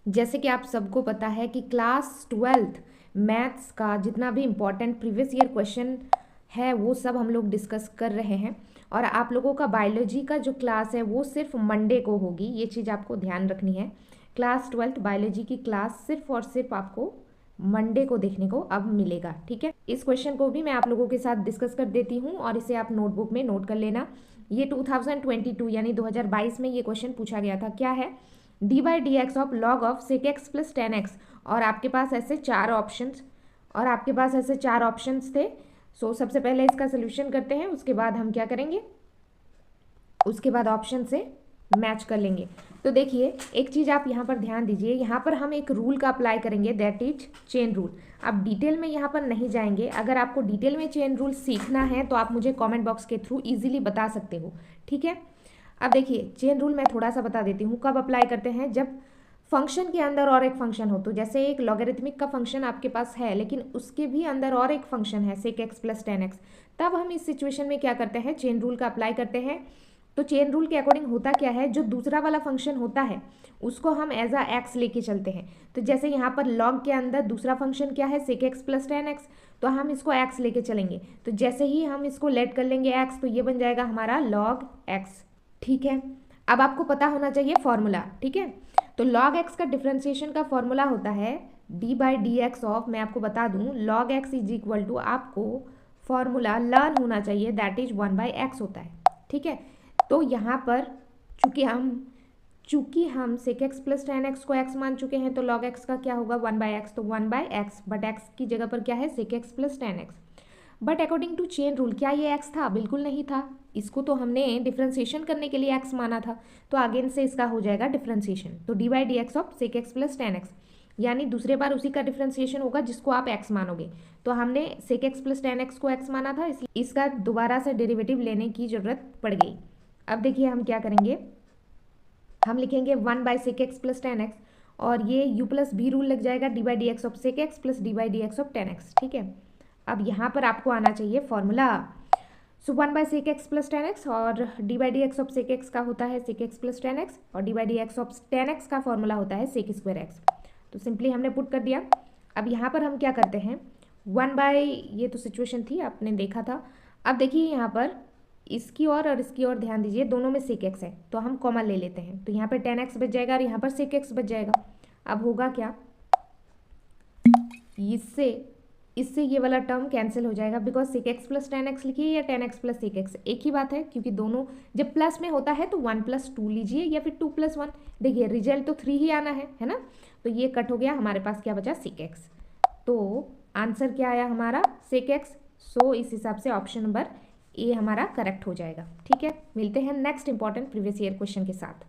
जैसे कि आप सबको पता है कि क्लास 12th मैथ्स का जितना भी इम्पोर्टेंट प्रीवियस ईयर क्वेश्चन है वो सब हम लोग डिस्कस कर रहे हैं। और आप लोगों का बायोलॉजी का जो क्लास है वो सिर्फ मंडे को होगी, ये चीज़ आपको ध्यान रखनी है। क्लास 12th बायोलॉजी की क्लास सिर्फ और सिर्फ आपको मंडे को देखने को अब मिलेगा, ठीक है। इस क्वेश्चन को भी मैं आप लोगों के साथ डिस्कस कर देती हूँ और इसे आप नोटबुक में नोट कर लेना। ये 2022 यानी 2022 में ये क्वेश्चन पूछा गया था। क्या है? D by d x of log of sec x plus 10x। और आपके पास ऐसे चार ऑप्शंस थे। सबसे पहले इसका सोल्यूशन करते हैं, उसके बाद हम क्या करेंगे, उसके बाद ऑप्शन से मैच कर लेंगे। तो देखिए एक चीज़ आप यहाँ पर ध्यान दीजिए, यहाँ पर हम एक रूल का अप्लाई करेंगे, दैट इज चेन रूल। आप डिटेल में यहाँ पर नहीं जाएंगे। अगर आपको डिटेल में चेन रूल सीखना है तो आप मुझे कमेंट बॉक्स के थ्रू इजीली बता सकते हो, ठीक है। अब देखिए चेन रूल मैं थोड़ा सा बता देती हूँ। कब अप्लाई करते हैं? जब फंक्शन के अंदर और एक फंक्शन हो। तो जैसे एक लॉगरिथमिक का फंक्शन आपके पास है लेकिन उसके भी अंदर और एक फंक्शन है सेक एक्स प्लस 10x, तब हम इस सिचुएशन में क्या करते हैं, चेन रूल का अप्लाई करते हैं। तो चेन रूल के अकॉर्डिंग होता क्या है, जो दूसरा वाला फंक्शन होता है उसको हम एज अ एक्स लेके चलते हैं। तो जैसे यहाँ पर लॉग के अंदर दूसरा फंक्शन क्या है, सेक एक्स प्लस 10x, तो हम इसको एक्स लेके चलेंगे। तो जैसे ही हम इसको लेट कर लेंगे एक्स, तो ये बन जाएगा हमारा लॉग एक्स, ठीक है। अब आपको पता होना चाहिए फॉर्मूला, ठीक है। तो log x का डिफ्रेंसिएशन का फॉर्मूला होता है d by d x of, मैं आपको बता दूं, log x is equal to, आपको फॉर्मूला लर्न होना चाहिए, दैट इज 1/x होता है, ठीक है। तो यहाँ पर चूंकि हम सेक एक्स प्लस 10x को x मान चुके हैं तो log x का क्या होगा 1/x, तो 1/x, बट x की जगह पर क्या है, sec x plus 10x। But according to chain rule क्या ये x था? बिल्कुल नहीं था। इसको तो हमने डिफ्रेंसिएशन करने के लिए x माना था, तो अगेन से इसका हो जाएगा डिफ्रेंसिएशन। तो d by d x of sec x plus 10x, यानी दूसरे बार उसी का डिफ्रेंसिएशन होगा जिसको आप x मानोगे। तो हमने सेक एक्स प्लस 10x को x माना था, इसलिए इसका दोबारा से डेरिवेटिव लेने की जरूरत पड़ गई। अब देखिए हम क्या करेंगे, हम लिखेंगे 1/सेक एक्स प्लस 10x और ये u प्लस b रूल लग जाएगा, d by d x of sec x plus d by d x of 10x, ठीक है। अब यहाँ पर आपको आना चाहिए फॉर्मूला। सो 1/सेक एक्स प्लस 10x और d by d x of sec x का होता है सेक एक्स प्लस 10x और d by d x of 10x का फॉर्मूला होता है सेक स्क्वायर एक्स। तो सिंपली हमने पुट कर दिया। अब यहाँ पर हम क्या करते हैं, 1/, ये तो सिचुएशन थी आपने देखा था। अब देखिए यहाँ पर इसकी और इसकी ओर ध्यान दीजिए, दोनों में सेक एक्स है तो हम कॉमन ले लेते हैं। तो यहाँ पर 10x बच जाएगा और यहाँ पर सेक एक्स बच जाएगा। अब होगा क्या, इससे ये वाला टर्म कैंसिल हो जाएगा, because sec x plus 10x लिखिए या 10x प्लस सेक एक्स एक ही बात है, क्योंकि दोनों जब प्लस में होता है तो 1+2 लीजिए या फिर 2+1। देखिए रिजल्ट तो 3 ही आना है ना। तो ये कट हो गया, हमारे पास क्या बचा, सेक एक्स। तो आंसर क्या आया हमारा, सेक एक्स। सो इस हिसाब से ऑप्शन नंबर ए हमारा करेक्ट हो जाएगा, ठीक है। मिलते हैं next important previous year question के साथ।